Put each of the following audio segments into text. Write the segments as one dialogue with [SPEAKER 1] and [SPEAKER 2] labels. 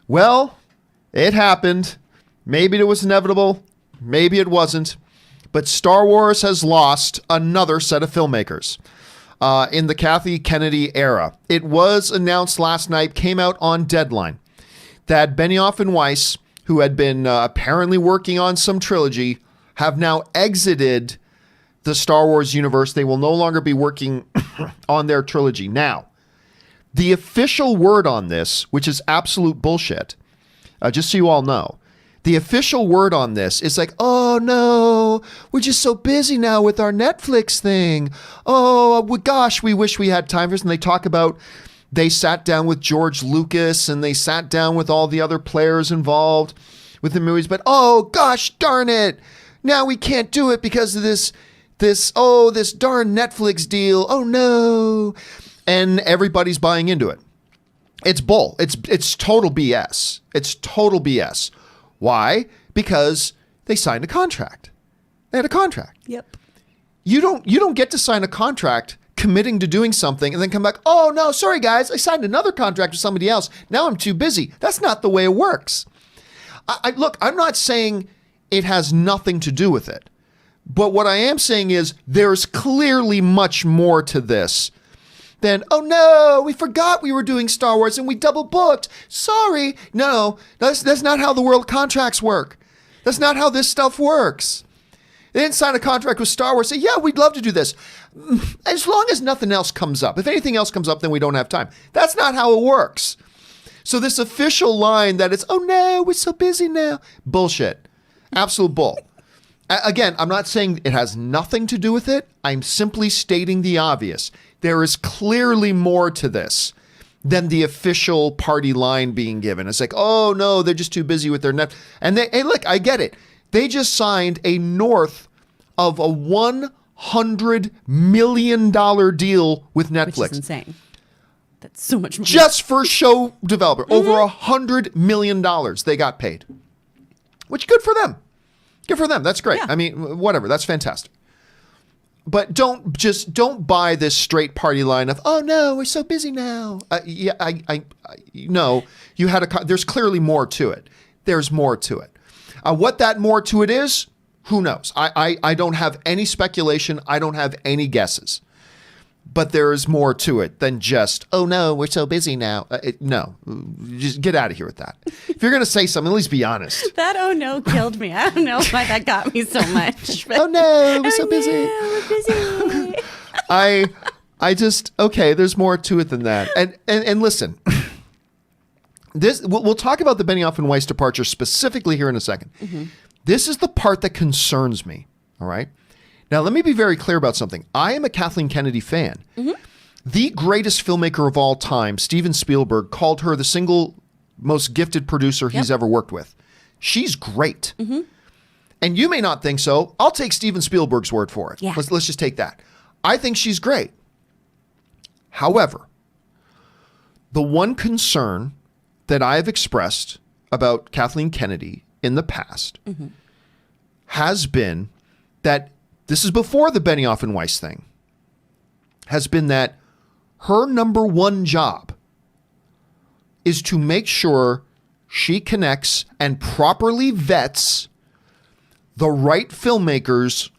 [SPEAKER 1] Well, it happened. Maybe it was inevitable. Maybe it wasn't. But Star Wars has lost another set of filmmakers in the Kathleen Kennedy era. It was announced last night, came out on Deadline, that Benioff and Weiss, who had been apparently working on some trilogy, have now exited the Star Wars universe. They will no longer be working on their trilogy. Now, the official word on this, which is absolute bullshit, just so you all know, the official word on this is like, oh no, we're just so busy now with our Netflix thing. Oh, gosh, we wish we had time for this. And they talk about they sat down with George Lucas and they sat down with all the other players involved with the movies. But oh gosh, darn it. Now we can't do it because of this darn Netflix deal. Oh no. And everybody's buying into it. It's bull. It's total BS. It's total BS. Why? Because they signed a contract. They had a contract.
[SPEAKER 2] Yep.
[SPEAKER 1] You don't get to sign a contract committing to doing something and then come back, oh no, sorry guys, I signed another contract with somebody else. Now I'm too busy. That's not the way it works. Look, I'm not saying it has nothing to do with it. But what I am saying is there's clearly much more to this than, oh no, we forgot we were doing Star Wars and we double booked. Sorry. No, that's not how the world contracts work. That's not how this stuff works. They didn't sign a contract with Star Wars, say, yeah, we'd love to do this. As long as nothing else comes up. If anything else comes up, then we don't have time. That's not how it works. So this official line that it's, oh no, we're so busy now. Bullshit. Absolute bull. Again, I'm not saying it has nothing to do with it. I'm simply stating the obvious. There is clearly more to this than the official party line being given. It's like, oh no, they're just too busy with their net. And hey, look, I get it. They just signed a north of a $100 million deal with Netflix.
[SPEAKER 2] Which is insane. That's so much money.
[SPEAKER 1] Just for show developer. Over $100 million they got paid. Which, good for them. Good for them. That's great. Yeah. I mean, whatever. That's fantastic. But don't buy this straight party line of, oh no, we're so busy now. No, you had there's clearly more to it. There's more to it. What that more to it is, who knows? I don't have any speculation. I don't have any guesses. But there is more to it than just, oh no, we're so busy now. No, just get out of here with that. If you're going to say something, at least be honest.
[SPEAKER 2] That oh no killed me. I don't know why that got me so much.
[SPEAKER 1] Oh no, we're so busy.
[SPEAKER 2] No, we're busy.
[SPEAKER 1] I just, okay, there's more to it than that. And listen, we'll talk about the Benioff and Weiss departure specifically here in a second. Mm-hmm. This is the part that concerns me, all right? Now, let me be very clear about something. I am a Kathleen Kennedy fan. Mm-hmm. The greatest filmmaker of all time, Steven Spielberg, called her the single most gifted producer he's ever worked with. She's great. Mm-hmm. And you may not think so. I'll take Steven Spielberg's word for it. Yeah. Let's just take that. I think she's great. However, the one concern that I have expressed about Kathleen Kennedy in the past has been that, this is before the Benioff and Weiss thing, has been that her number one job is to make sure she connects and properly vets the right filmmakers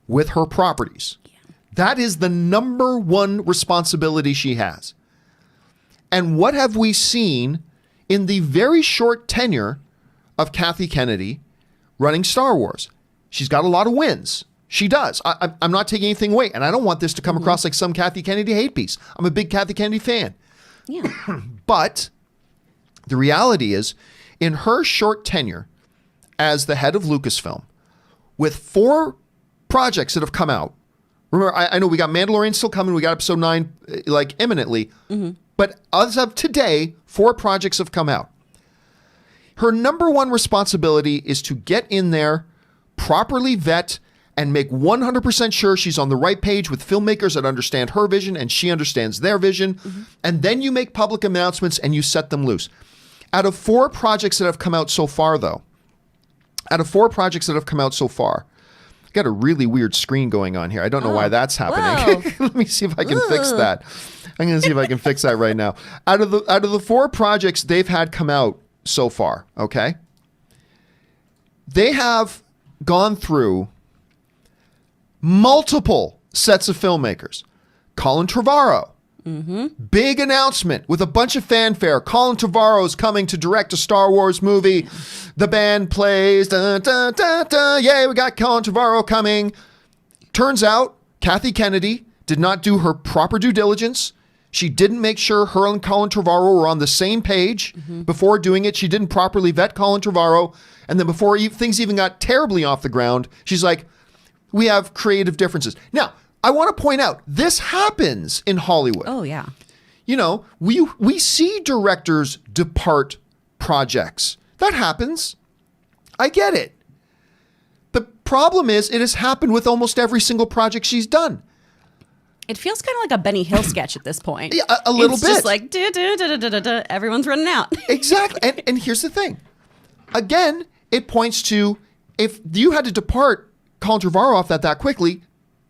[SPEAKER 1] with her properties. Yeah. That is the number one responsibility she has. And what have we seen in the very short tenure of Kathleen Kennedy running Star Wars? She's got a lot of wins. She does. I'm not taking anything away. And I don't want this to come across like some Kathleen Kennedy hate piece. I'm a big Kathleen Kennedy fan.
[SPEAKER 2] Yeah.
[SPEAKER 1] But the reality is, in her short tenure as the head of Lucasfilm, with 4 projects that have come out, remember, I know we got Mandalorian still coming. We got episode 9 like imminently. Mm-hmm. But as of today, 4 projects have come out. Her number one responsibility is to get in there, properly vet, and make 100% sure she's on the right page with filmmakers that understand her vision and she understands their vision. Mm-hmm. And then you make public announcements and you set them loose. Out of 4 projects that have come out so far, though, I got a really weird screen going on here. I don't know why that's happening. Let me see if I can fix that. I'm going to see if I can fix that right now. Out of the 4 projects they've had come out so far, okay? They have gone through multiple sets of filmmakers. Colin Trevorrow, big announcement with a bunch of fanfare. Colin Trevorrow is coming to direct a Star Wars movie. The band plays, dun, dun, dun, dun, yay, we got Colin Trevorrow coming. Turns out Kathy Kennedy did not do her proper due diligence. She didn't make sure her and Colin Trevorrow were on the same page before doing it. She didn't properly vet Colin Trevorrow. And then before things even got terribly off the ground, she's like, we have creative differences. Now, I want to point out, this happens in Hollywood.
[SPEAKER 2] Oh, yeah.
[SPEAKER 1] You know, we see directors depart projects. That happens. I get it. The problem is it has happened with almost every single project she's done.
[SPEAKER 2] It feels kind of like a Benny Hill sketch at this point.
[SPEAKER 1] Yeah, a little
[SPEAKER 2] it's
[SPEAKER 1] bit.
[SPEAKER 2] It's just like, everyone's running out.
[SPEAKER 1] Exactly. And here's the thing. Again, it points to, if you had to depart Colin Trevorrow off that quickly,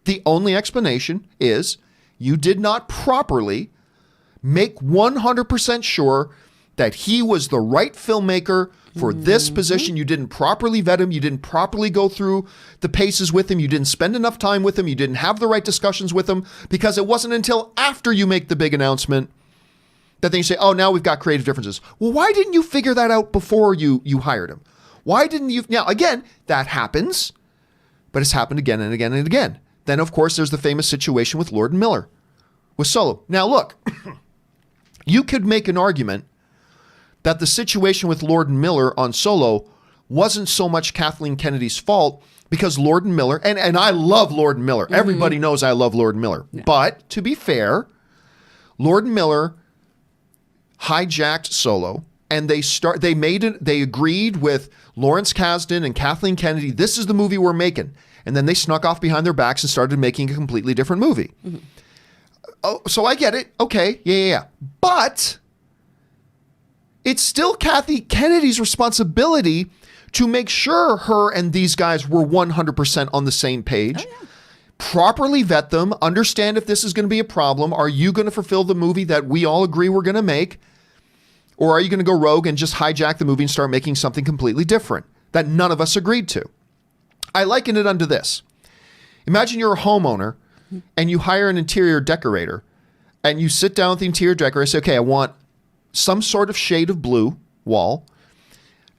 [SPEAKER 1] the only explanation is you did not properly make 100% sure that he was the right filmmaker for this position. You didn't properly vet him. You didn't properly go through the paces with him. You didn't spend enough time with him. You didn't have the right discussions with him, because it wasn't until after you make the big announcement that then you say, oh, now we've got creative differences. Well, why didn't you figure that out before you hired him? Why didn't you? Now, again, that happens, but it's happened again and again and again. Then, of course, there's the famous situation with Lord and Miller with Solo. Now, look, you could make an argument that the situation with Lord and Miller on Solo wasn't so much Kathleen Kennedy's fault, because Lord and Miller, and I love Lord and Miller. Everybody knows I love Lord and Miller. Yeah. But to be fair, Lord and Miller hijacked Solo, and they agreed with Lawrence Kasdan and Kathleen Kennedy, this is the movie we're making. And then they snuck off behind their backs and started making a completely different movie. Oh, so I get it. Okay. Yeah. But it's still Kathy Kennedy's responsibility to make sure her and these guys were 100% on the same page. Oh, yeah. Properly vet them, understand if this is going to be a problem. Are you going to fulfill the movie that we all agree we're going to make? Or are you going to go rogue and just hijack the movie and start making something completely different that none of us agreed to? I liken it unto this. Imagine you're a homeowner and you hire an interior decorator, and you sit down with the interior decorator and say, okay, I want some sort of shade of blue wall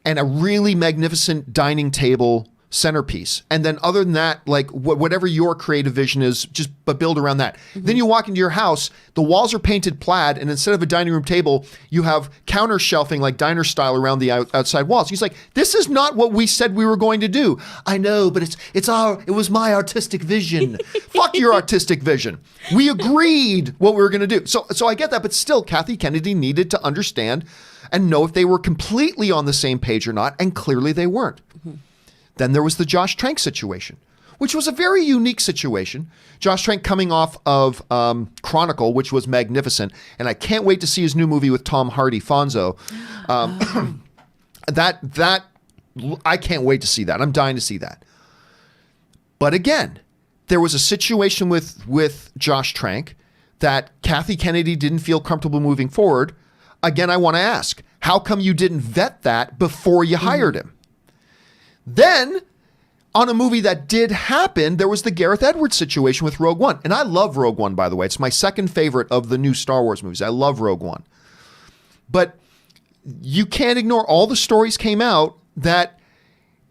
[SPEAKER 1] and a really magnificent dining table centerpiece. And then other than that, like whatever your creative vision is, just but build around that. Then you walk into your house, the walls are painted plaid, and instead of a dining room table, you have counter shelving like diner style around the outside walls. He's like, this is not what we said we were going to do. I know, but it was my artistic vision. Fuck your artistic vision. We agreed what we were going to do. So I get that, but still, Kathy Kennedy needed to understand and know if they were completely on the same page or not, and clearly they weren't. Then there was the Josh Trank situation, which was a very unique situation. Josh Trank coming off of Chronicle, which was magnificent. And I can't wait to see his new movie with Tom Hardy, Fonzo. I can't wait to see that. I'm dying to see that. But again, there was a situation with Josh Trank that Kathy Kennedy didn't feel comfortable moving forward. Again, I want to ask, how come you didn't vet that before you hired him? Then, on a movie that did happen, there was the Gareth Edwards situation with Rogue One. And I love Rogue One, by the way. It's my second favorite of the new Star Wars movies. I love Rogue One. But you can't ignore all the stories came out that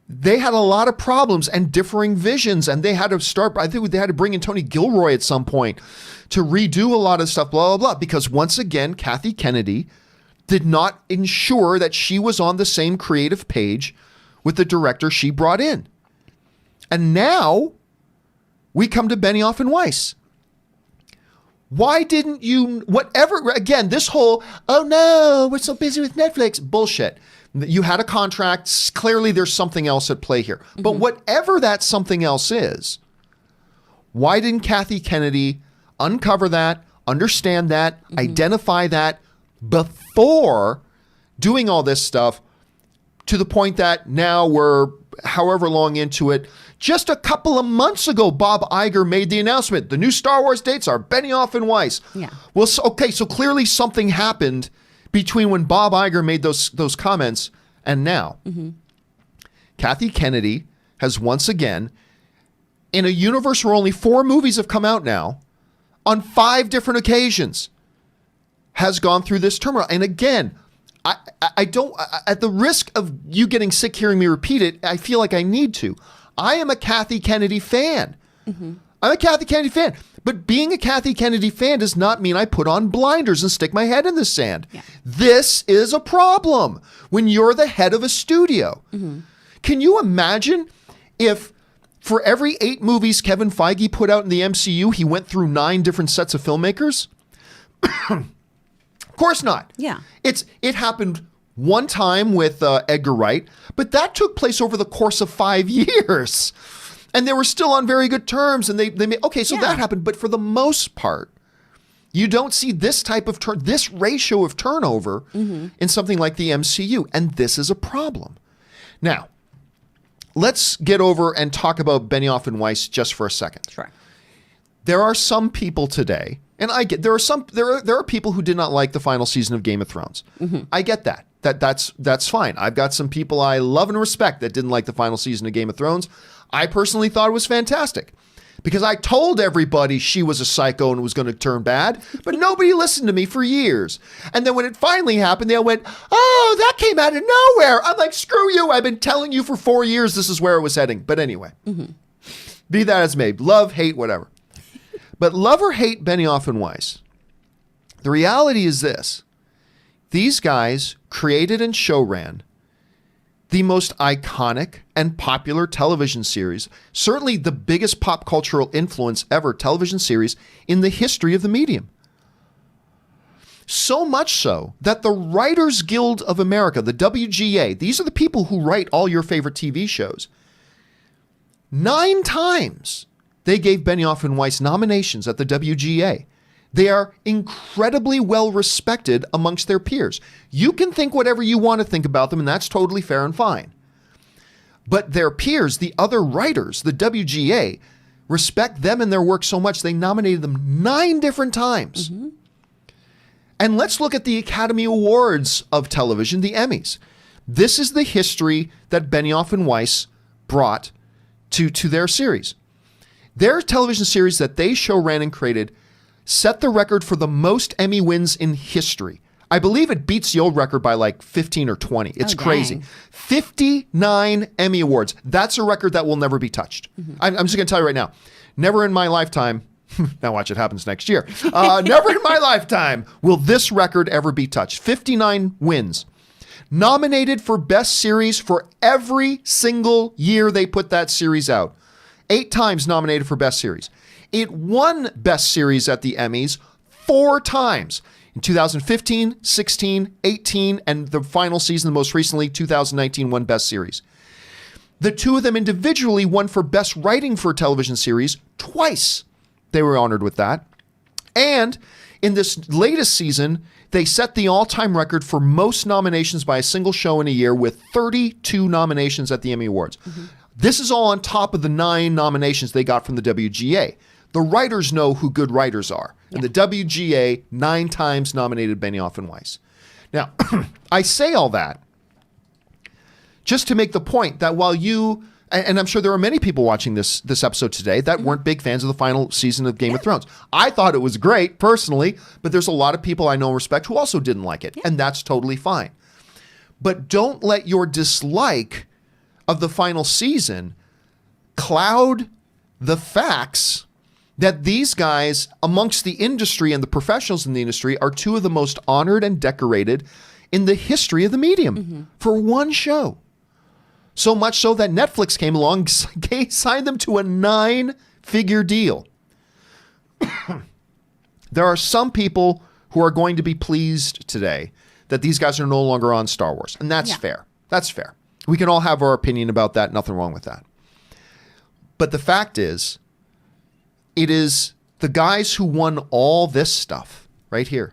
[SPEAKER 1] they had a lot of problems and differing visions. And they had to start, I think they had to bring in Tony Gilroy at some point to redo a lot of stuff, blah, blah, blah. Because once again, Kathy Kennedy did not ensure that she was on the same creative page with the director she brought in. And now we come to Benioff and Weiss. Why didn't you, again, this whole, oh no, we're so busy with Netflix, bullshit. You had a contract. Clearly there's something else at play here. But whatever that something else is, why didn't Kathy Kennedy uncover that, understand that, identify that before doing all this stuff, to the point that now we're however long into it? Just a couple of months ago, Bob Iger made the announcement. The new Star Wars dates are Benioff and Weiss.
[SPEAKER 2] Yeah.
[SPEAKER 1] Well, so clearly something happened between when Bob Iger made those comments and now. Kathy Kennedy has once again, in a universe where only 4 movies have come out now, on 5 different occasions, has gone through this turmoil. And again, I don't, at the risk of you getting sick hearing me repeat it, I feel like I need to. I am a Kathy Kennedy fan. I'm a Kathy Kennedy fan. But being a Kathy Kennedy fan does not mean I put on blinders and stick my head in the sand. Yeah. This is a problem when you're the head of a studio. Can you imagine if for every 8 movies Kevin Feige put out in the MCU, he went through 9 different sets of filmmakers? Of course not.
[SPEAKER 2] Yeah.
[SPEAKER 1] It happened one time with Edgar Wright, but that took place over the course of 5 years. And they were still on very good terms. And they made, okay, so that happened. But for the most part, you don't see this type of this ratio of turnover in something like the MCU. And this is a problem. Now, let's get over and talk about Benioff and Weiss just for a second.
[SPEAKER 2] Sure.
[SPEAKER 1] There are some people today, and I get there are people who did not like the final season of Game of Thrones. I get that. That's fine. I've got some people I love and respect that didn't like the final season of Game of Thrones. I personally thought it was fantastic because I told everybody she was a psycho and was going to turn bad, but nobody listened to me for years. And then when it finally happened, they all went, "Oh, that came out of nowhere." I'm like, screw you. I've been telling you for 4 years this is where it was heading. But anyway, be that as may, love, hate, whatever. But love or hate Benioff and Weiss, the reality is this. These guys created and show ran the most iconic and popular television series, certainly the biggest pop cultural influence ever television series in the history of the medium. So much so that the Writers Guild of America, the WGA, these are the people who write all your favorite TV shows, 9 times they gave Benioff and Weiss nominations at the WGA. They are incredibly well respected amongst their peers. You can think whatever you want to think about them, and that's totally fair and fine. But their peers, the other writers, the WGA, respect them and their work so much they nominated them 9 different times. And let's look at the Academy Awards of television, the Emmys. This is the history that Benioff and Weiss brought to their series. Their television series that they show ran and created set the record for the most Emmy wins in history. I believe it beats the old record by like 15 or 20. It's crazy. 59 Emmy Awards. That's a record that will never be touched. I'm just going to tell you right now, never in my lifetime, now watch it happens next year, never in my lifetime will this record ever be touched. 59 wins. Nominated for Best Series for every single year they put that series out. 8 times nominated for Best Series. It won Best Series at the Emmys 4 times. In 2015, 16, 18, and the final season, most recently, 2019, won Best Series. The 2 of them individually won for Best Writing for a Television Series twice. They were honored with that. And in this latest season, they set the all-time record for most nominations by a single show in a year with 32 nominations at the Emmy Awards. This is all on top of the 9 nominations they got from the WGA. The writers know who good writers are. And the WGA 9 times nominated Benioff and Weiss. Now, I say all that just to make the point that while you, and I'm sure there are many people watching this episode today that weren't big fans of the final season of Game of Thrones. I thought it was great personally, but there's a lot of people I know and respect who also didn't like it. And that's totally fine. But don't let your dislike of the final season cloud the facts that these guys amongst the industry and the professionals in the industry are 2 of the most honored and decorated in the history of the medium for one show. So much so that Netflix came along, signed them to a 9-figure deal. There are some people who are going to be pleased today that these guys are no longer on Star Wars. And that's fair. That's fair. We can all have our opinion about that. Nothing wrong with that. But the fact is, it is the guys who won all this stuff right here,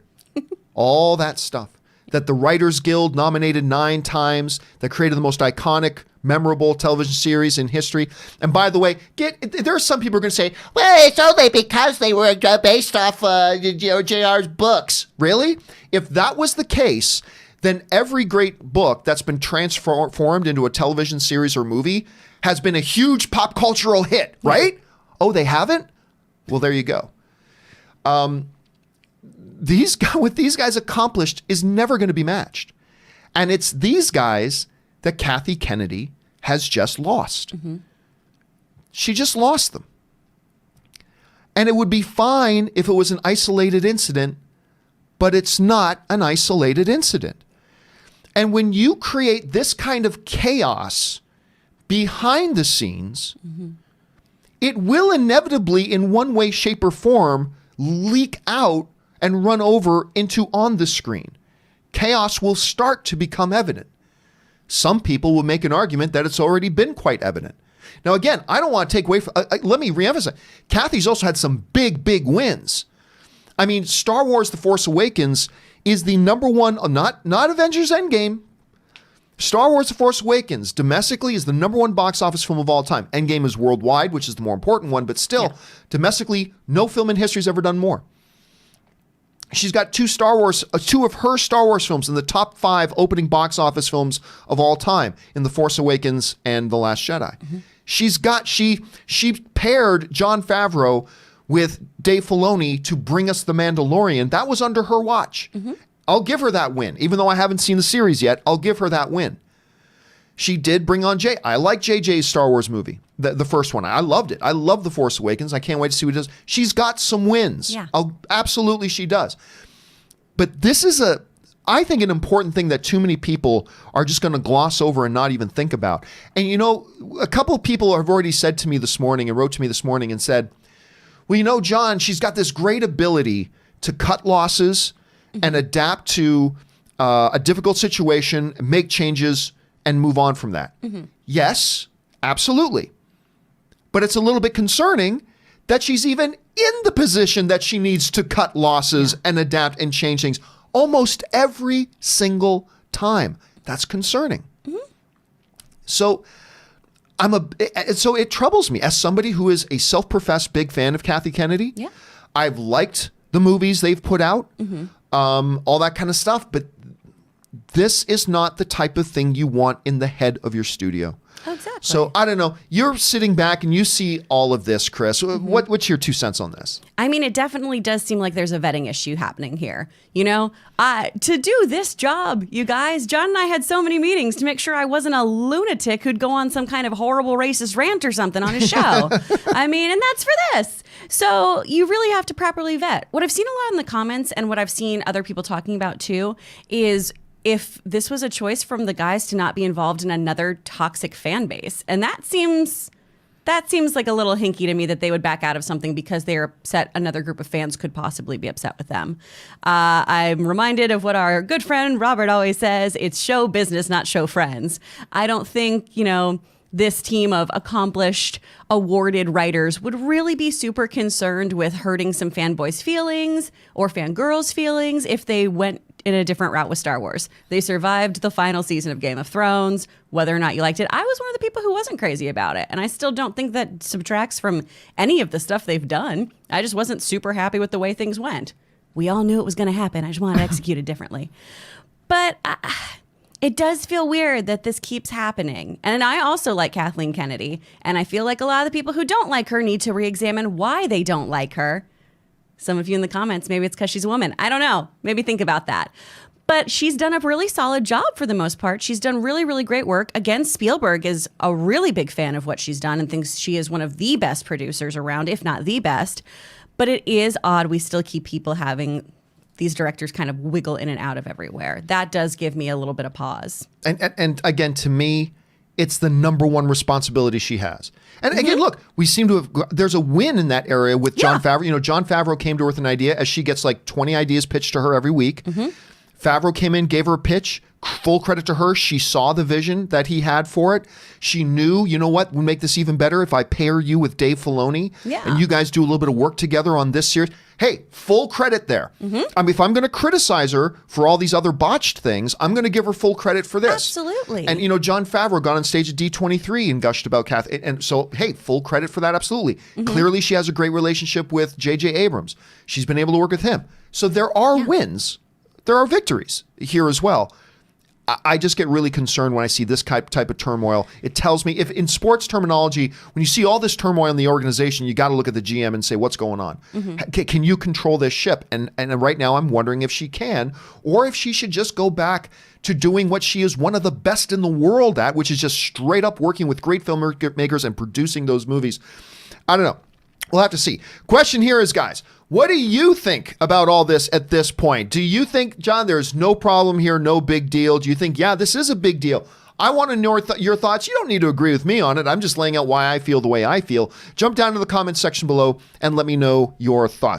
[SPEAKER 1] all that stuff that the Writers Guild nominated 9 times, that created the most iconic memorable television series in history. And by the way, there are some people who are going to say,
[SPEAKER 3] Well, it's only because they were based off JR's books.
[SPEAKER 1] really? If that was the case, then every great book that's been transformed into a television series or movie has been a huge pop cultural hit, right? Oh, they haven't? Well, there you go. What these guys accomplished is never going to be matched. And it's these guys that Kathy Kennedy has just lost. Mm-hmm. She just lost them. And it would be fine if it was an isolated incident, but it's not an isolated incident. And when you create this kind of chaos behind the scenes, mm-hmm. it will inevitably, in one way, shape, or form, leak out and run over into on the screen. Chaos will start to become evident. Some people will make an argument that it's already been quite evident. Now, again, I don't want to take away from, let me reemphasize, Kathy's also had some big, big wins. I mean, Star Wars The Force Awakens is the number one, not Avengers Endgame. Star Wars The Force Awakens domestically is the number one box office film of all time. Endgame is worldwide, which is the more important one, but still, domestically, no film in history has ever done more. She's got two of her Star Wars films in the top 5 opening box office films of all time, in The Force Awakens and The Last Jedi. Mm-hmm. She paired John Favreau with Dave Filoni to bring us The Mandalorian. That was under her watch. Mm-hmm. I'll give her that win. Even though I haven't seen the series yet, I'll give her that win. She did bring on I like JJ's Star Wars movie, the first one. I loved it. I love The Force Awakens. I can't wait to see what it does. She's got some wins.
[SPEAKER 2] Yeah.
[SPEAKER 1] Absolutely she does. But this is I think, an important thing that too many people are just going to gloss over and not even think about. And you know, a couple of people have already said to me this morning and wrote to me this morning and said, well, you know, John, she's got this great ability to cut losses and adapt to a difficult situation, make changes, and move on from that. Mm-hmm. Yes, absolutely. But it's a little bit concerning that she's even in the position that she needs to cut losses and adapt and change things almost every single time. That's concerning. Mm-hmm. So it troubles me as somebody who is a self-professed big fan of Kathy Kennedy. Yeah. I've liked the movies they've put out, all that kind of stuff, but this is not the type of thing you want in the head of your studio.
[SPEAKER 2] Oh, exactly.
[SPEAKER 1] So I don't know. You're sitting back and you see all of this, Chris. Mm-hmm. What's your 2 cents on this?
[SPEAKER 2] I mean, it definitely does seem like there's a vetting issue happening here. You know, to do this job, you guys, John and I had so many meetings to make sure I wasn't a lunatic who'd go on some kind of horrible racist rant or something on his show. I mean, and that's for this. So you really have to properly vet. What I've seen a lot in the comments and what I've seen other people talking about too is if this was a choice from the guys to not be involved in another toxic fan base. And that seems like a little hinky to me that they would back out of something because they're upset another group of fans could possibly be upset with them. I'm reminded of what our good friend Robert always says, it's show business, not show friends. I don't think, you know, this team of accomplished, awarded writers would really be super concerned with hurting some fanboys' feelings or fangirls' feelings if they went in a different route with Star Wars. They survived the final season of Game of Thrones, whether or not you liked it. I was one of the people who wasn't crazy about it, and I still don't think that subtracts from any of the stuff they've done. I just wasn't super happy with the way things went. We all knew it was going to happen. I just wanted to execute it differently. But it does feel weird that this keeps happening. And I also like Kathleen Kennedy, and I feel like a lot of the people who don't like her need to re-examine why they don't like her. Some of you in the comments, maybe it's because she's a woman. I don't know. Maybe think about that. But she's done a really solid job for the most part. She's done really, really great work. Again, Spielberg is a really big fan of what she's done and thinks she is one of the best producers around, if not the best. But it is odd we still keep people having these directors kind of wiggle in and out of everywhere. That does give me a little bit of pause.
[SPEAKER 1] And again, to me, it's the number one responsibility she has. And again, look, we seem to have, there's a win in that area with John Favreau. You know, John Favreau came to her with an idea as she gets like 20 ideas pitched to her every week. Favreau came in, gave her a pitch. Full credit to her. She saw the vision that he had for it. She knew, you know what, we'll make this even better if I pair you with Dave Filoni and you guys do a little bit of work together on this series. Hey, full credit there. I mean, if I'm going to criticize her for all these other botched things, I'm going to give her full credit for this.
[SPEAKER 2] Absolutely.
[SPEAKER 1] And, you know, John Favreau got on stage at D23 and gushed about Kath. And so, hey, full credit for that, absolutely. Clearly, she has a great relationship with J.J. Abrams. She's been able to work with him. So there are wins. There are victories here as well. I just get really concerned when I see this type of turmoil. It tells me, if in sports terminology, when you see all this turmoil in the organization, you got to look at the GM and say, what's going on? Can you control this ship? And right now I'm wondering if she can, or if she should just go back to doing what she is one of the best in the world at, which is just straight up working with great filmmakers and producing those movies. I don't know. We'll have to see. Question here is, guys, what do you think about all this at this point? Do you think, John, there's no problem here, no big deal? Do you think, yeah, this is a big deal? I want to know your thoughts. You don't need to agree with me on it. I'm just laying out why I feel the way I feel. Jump down to the comments section below and let me know your thoughts.